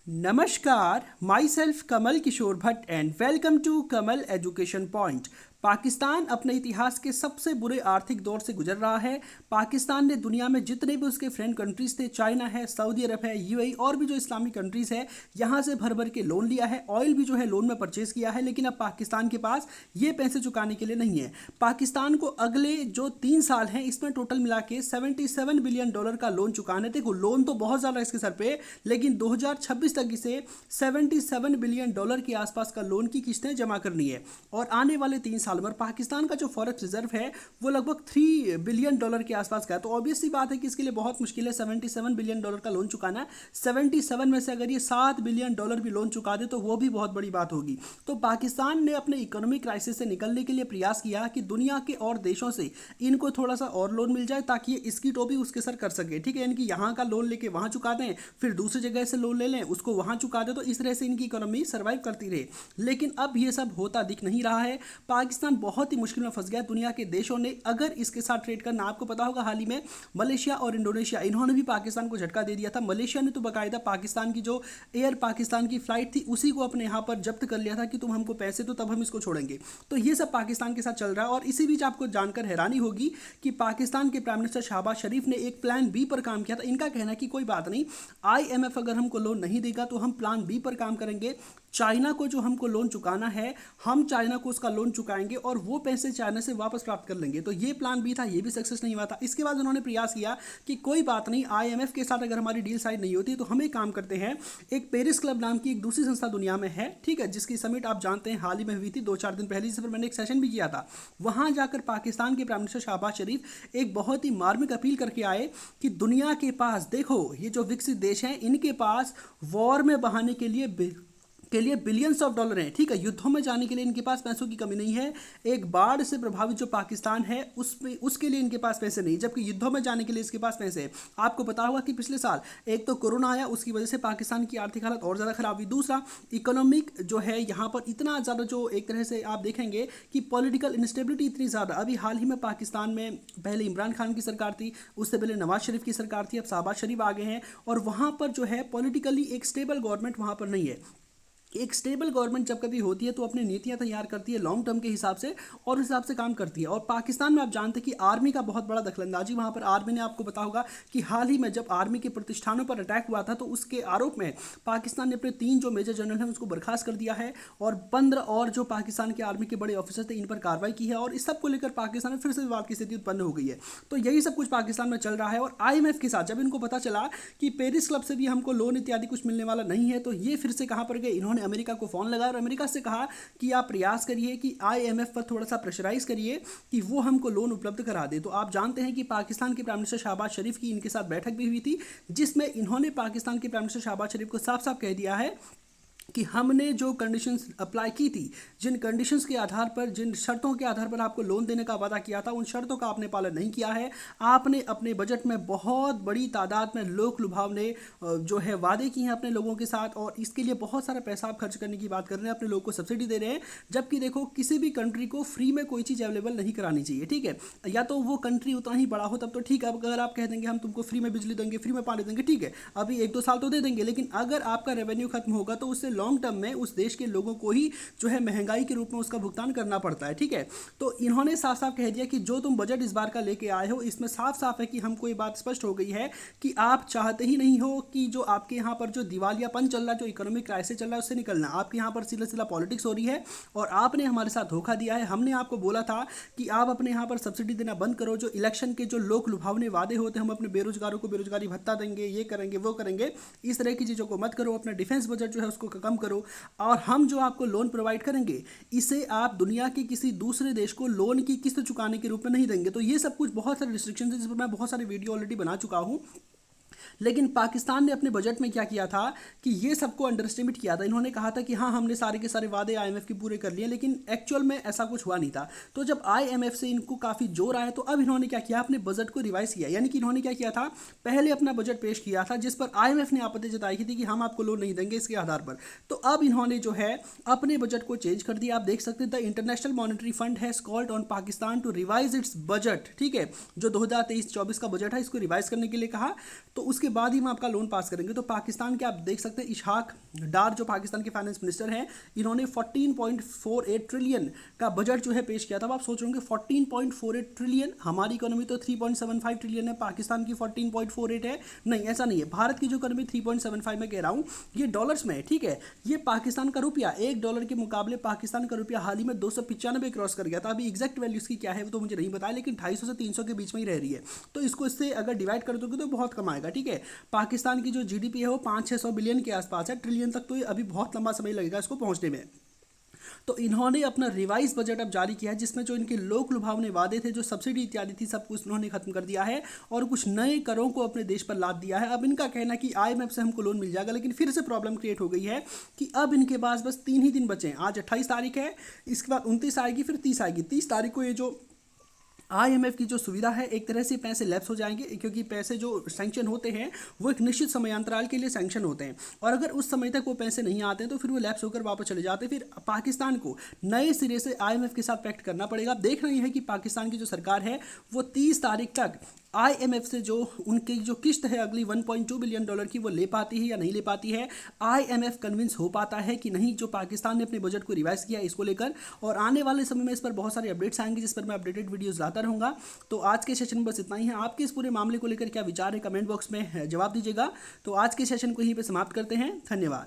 नमस्कार, myself Kamal Kishore Bhatt and welcome to Kamal education point. Pakistan अपने इतिहास के सबसे बुरे आर्थिक दौर से गुजर रहा है। पाकिस्तान ने दुनिया में जितने भी उसके फ्रेंड कंट्रीज थे, चाइना है, सऊदी अरब है, यूएई और भी जो इस्लामिक कंट्रीज है, यहाँ से भर भर के लोन लिया है। ऑयल भी जो है लोन में परचेज किया है, लेकिन अब पाकिस्तान के पास ये पैसे चुकाने के लिए नहीं है। पाकिस्तान को अगले जो 3 साल हैं इसमें टोटल मिला के $77 बिलियन का लोन चुकाना है। देखो, लोन तो बहुत ज़्यादा इसके सर पे, लेकिन 2026 तक इसे $77 बिलियन के आसपास का लोन की किस्तें जमा करनी है। और आने वाले 3 साल में पाकिस्तान का जो फॉरेक्स रिजर्व है वो लगभग $3 बिलियन के आसपास का है। तो ऑब्वियस सी बात है कि इसके लिए बहुत मुश्किल है $77 बिलियन का लोन चुकाना। 77 में से अगर ये $7 बिलियन भी लोन चुका दे तो वो भी बहुत बड़ी बात होगी। तो पाकिस्तान ने अपने इकोनॉमिक क्राइसिस से निकलने के लिए प्रयास किया कि दुनिया के और देशों से इनको थोड़ा सा और लोन मिल जाए ताकि ये इसकी टोपी उसके सर कर सके। ठीक है, यानी कि यहाँ का लोन लेके वहाँ चुका दें, फिर दूसरी जगह से लोन ले लें, उसको वहाँ चुका दें, तो इस तरह से इनकी इकोनॉमी सर्वाइव करती रहे। लेकिन अब ये सब होता दिख नहीं रहा है। पाकिस्तान बहुत ही मुश्किल में फंस गया। दुनिया के देशों ने अगर इसके साथ ट्रेड करना, आपको पता होगा हाल ही में मलेशिया और इंडोनेशिया, इन्होंने भी पाकिस्तान को झटका दे दिया था। मलेशिया ने तो बाकायदा पाकिस्तान की जो एयर पाकिस्तान की फ्लाइट थी उसी को अपने यहाँ पर जब्त कर लिया था कि तुम हमको पैसे दो तब हम इसको छोड़ेंगे। तो ये सब पाकिस्तान के साथ चल रहा है। और इसी बीच आपको जानकर हैरानी होगी कि पाकिस्तान के प्राइम मिनिस्टर शहबाज शरीफ ने एक प्लान बी पर काम किया था। इनका कहना है कि कोई बात नहीं, IMF अगर हमको लोन नहीं देगा तो हम प्लान बी पर काम करेंगे। चाइना को जो हमको लोन चुकाना है, हम चाइना को उसका लोन चुकाएंगे और वो पैसे चाइना से वापस प्राप्त कर लेंगे। तो ये प्लान भी था, ये भी सक्सेस नहीं हुआ था। इसके बाद उन्होंने प्रयास किया कि कोई बात नहीं, IMF के साथ अगर हमारी डील साइन नहीं होती तो हम एक काम करते हैं, एक पेरिस क्लब नाम की एक दूसरी संस्था दुनिया में है, ठीक है, जिसकी समिट आप जानते हैं हाल ही में हुई थी 2-4 दिन पहले, जिस पर मैंने एक सेशन भी किया था। वहां जाकर पाकिस्तान के प्राइम मिनिस्टर शहबाज शरीफ एक बहुत ही मार्मिक अपील करके आए कि दुनिया के पास, देखो ये जो विकसित देश हैं, इनके पास वॉर में बहाने के लिए बिलियंस ऑफ डॉलर हैं। ठीक है, युद्धों में जाने के लिए इनके पास पैसों की कमी नहीं है। एक बाढ़ से प्रभावित जो पाकिस्तान है उसके लिए इनके पास पैसे नहीं, जबकि युद्धों में जाने के लिए इसके पास पैसे हैं। आपको पता होगा कि पिछले साल एक तो कोरोना आया, उसकी वजह से पाकिस्तान की आर्थिक हालत और ज़्यादा खराब हुई। दूसरा, इकोनॉमिक जो है यहाँ पर इतना ज़्यादा, जो एक तरह से आप देखेंगे कि पॉलिटिकल इंस्टेबिलिटी इतनी ज़्यादा। अभी हाल ही में पाकिस्तान में पहले इमरान खान की सरकार थी, उससे पहले नवाज शरीफ की सरकार थी, अब शहबाज शरीफ आ गए हैं। और वहाँ पर जो है पॉलिटिकली एक स्टेबल गवर्नमेंट वहाँ पर नहीं है। एक स्टेबल गवर्नमेंट जब कभी होती है तो अपनी नीतियां तैयार करती है लॉन्ग टर्म के हिसाब से और उस हिसाब से काम करती है। और पाकिस्तान में आप जानते हैं कि आर्मी का बहुत बड़ा दखलंदाजी वहां पर। आर्मी ने, आपको पता होगा कि हाल ही में जब आर्मी के प्रतिष्ठानों पर अटैक हुआ था तो उसके आरोप में पाकिस्तान ने अपने 3 जो मेजर जनरल हैं उसको बर्खास्त कर दिया है और 15 और जो पाकिस्तान के आर्मी के बड़े ऑफिसर थे इन पर कार्रवाई की है। और इस सब को लेकर पाकिस्तान में फिर से विवाद की स्थिति उत्पन्न हो गई है। तो यही सब कुछ पाकिस्तान में चल रहा है। और IMF के साथ जब इनको पता चला कि पेरिस क्लब से भी हमको लोन इत्यादि कुछ मिलने वाला नहीं है, तो ये फिर से कहां पर गए, इन्होंने अमेरिका को फोन लगाया और अमेरिका से कहा कि आप प्रयास करिए कि IMF पर थोड़ा सा प्रेशराइज करिए कि वो हमको लोन उपलब्ध करा दे। तो आप जानते हैं कि पाकिस्तान के प्राइम मिनिस्टर शहबाज शरीफ की इनके साथ बैठक भी हुई थी, जिसमें इन्होंने पाकिस्तान के प्राइम मिनिस्टर शहबाज शरीफ को साफ साफ कह दिया है कि हमने जो कंडीशंस अप्लाई की थी, जिन कंडीशंस के आधार पर, जिन शर्तों के आधार पर आपको लोन देने का वादा किया था, उन शर्तों का आपने पालन नहीं किया है। आपने अपने बजट में बहुत बड़ी तादाद में लोक लुभावने जो है वादे किए हैं अपने लोगों के साथ, और इसके लिए बहुत सारा पैसा आप खर्च करने की बात कर रहे हैं, अपने लोगों को सब्सिडी दे रहे हैं। जबकि देखो, किसी भी कंट्री को फ्री में कोई चीज़ अवेलेबल नहीं करानी चाहिए। ठीक है, या तो वो कंट्री उतना ही बड़ा हो तब तो ठीक है। अब अगर आप कह देंगे हम तुमको फ्री में बिजली देंगे, फ्री में पानी देंगे, ठीक है, अभी 1-2 साल तो दे देंगे, लेकिन अगर आपका रेवेन्यू खत्म होगा तो उससे लॉन्ग टर्म में उस देश के लोगों को ही जो है महंगाई के रूप में उसका भुगतान करना पड़ता है। ठीक है, तो इन्होंने साफ साफ कह दिया कि जो तुम बजट इस बार का लेके आए हो, इसमें साफ साफ है कि हमको ये बात स्पष्ट हो गई है कि आप चाहते ही नहीं हो कि जो आपके यहाँ पर जो दिवालियापन चल रहा है, जो इकोनॉमिक क्राइसिस चल रहा है, उससे निकलना। आपके यहाँ पर सीधा सीधा पॉलिटिक्स हो रही है और आपने हमारे साथ धोखा दिया है। हमने आपको बोला था कि आप अपने यहाँ पर सब्सिडी देना बंद करो, जो इलेक्शन के जो लोक लुभावने वादे होते हैं, हम अपने बेरोजगारों को बेरोजगारी भत्ता देंगे, ये करेंगे, वो करेंगे, इस तरह की चीज़ों को मत करो। अपना डिफेंस बजट जो है उसको कम करो और हम जो आपको लोन प्रोवाइड करेंगे इसे आप दुनिया के किसी दूसरे देश को लोन की किस्त चुकाने के रूप में नहीं देंगे। तो ये सब कुछ बहुत सारे रिस्ट्रिक्शंस हैं जिस पर मैं बहुत सारे वीडियो ऑलरेडी बना चुका हूँ। लेकिन पाकिस्तान ने अपने बजट में क्या किया था कि ये सबको अंडर एस्टिमेट किया था। इन्होंने कहा था कि हाँ, हमने सारे के सारे वादे IMF के पूरे कर लिए, लेकिन एक्चुअल में ऐसा कुछ हुआ नहीं था। तो जब IMF से इनको काफ़ी जोर आया तो अब इन्होंने क्या किया, अपने बजट को रिवाइज किया। यानी कि इन्होंने क्या किया था, पहले अपना बजट पेश किया था जिस पर IMF ने आपत्ति जताई थी कि हम आपको लोन नहीं देंगे इसके आधार पर। तो अब इन्होंने जो है अपने बजट को चेंज कर दिया। आप देख सकते हैं the International Monetary Fund has called on Pakistan to revise its budget. ठीक है, जो 2023-24 का बजट है इसको रिवाइज करने के लिए कहा। तो उसके बाद ही हम आपका लोन पास करेंगे। तो पाकिस्तान के आप देख सकते हैं इशहाक डार जो पाकिस्तान के फाइनेंस मिनिस्टर हैं, इन्होंने 14.48 ट्रिलियन का बजट जो है पेश किया था। अब आप सोच रहे होंगे 14.48 ट्रिलियन, हमारी इकोनॉमी तो 3.75 ट्रिलियन है, पाकिस्तान की 14.48 है। नहीं, ऐसा नहीं है। भारत की जो इकोनॉमी 3.75 में कह रहा हूँ, ये डॉलर्स में है, ठीक है। ये पाकिस्तान का रुपया, $1 के मुकाबले पाकिस्तान का रुपया हाल ही में 295 क्रॉस कर गया था। अभी एग्जैक्ट वैल्यू इसकी क्या है वो तो मुझे नहीं बताया, लेकिन 250 से 300 के बीच में ही रह रही है। तो इसको इससे अगर डिवाइड कर दोगे तो बहुत कम आएगा, ठीक है। पाकिस्तान की जो जीडीपी है वो 500-600 बिलियन के आसपास है, ट्रिलियन तक तो ये अभी बहुत लंबा समय लगेगा इसको पहुंचने में। तो इन्होंने अपना रिवाइज बजट अब जारी किया है, जिसमें जो इनके लोक लुभावने वादे थे, जो सब्सिडी इत्यादि थी, सब कुछ इन्होंने खत्म कर दिया है और कुछ नए करों को अपने देश पर लाद दिया है। अब इनका कहना कि आईएमएफ से हमको लोन मिल जाएगा, लेकिन फिर से प्रॉब्लम क्रिएट हो गई है कि अब इनके पास बस 3 ही दिन बचे हैं। आज 28 तारीख है, इसके बाद 29 आएगी, फिर 30 आएगी। 30 तारीख को ये जो आईएमएफ की जो सुविधा है, एक तरह से पैसे लैप्स हो जाएंगे, क्योंकि पैसे जो सैंक्शन होते हैं वो एक निश्चित समयांतराल के लिए सैंक्शन होते हैं, और अगर उस समय तक वो पैसे नहीं आते हैं तो फिर वो लैप्स होकर वापस चले जाते हैं। फिर पाकिस्तान को नए सिरे से आईएमएफ के साथ पैक्ट करना पड़ेगा। आप देख रहे हैं कि पाकिस्तान की जो सरकार है वो 30 तारीख तक आईएमएफ से जो उनकी जो किस्त है अगली $1.2 बिलियन की, वो ले पाती है या नहीं ले पाती है। आईएमएफ कन्विंस हो पाता है कि नहीं जो पाकिस्तान ने अपने बजट को रिवाइज किया इसको लेकर। और आने वाले समय में इस पर बहुत सारे अपडेट्स आएंगे, जिस पर मैं अपडेटेड वीडियोस लाता रहूँगा। तो आज के सेशन में बस इतना ही है। आपके इस पूरे मामले को लेकर क्या विचार है, कमेंट बॉक्स में जवाब दीजिएगा। तो आज के सेशन को यहीं पर समाप्त करते हैं। धन्यवाद।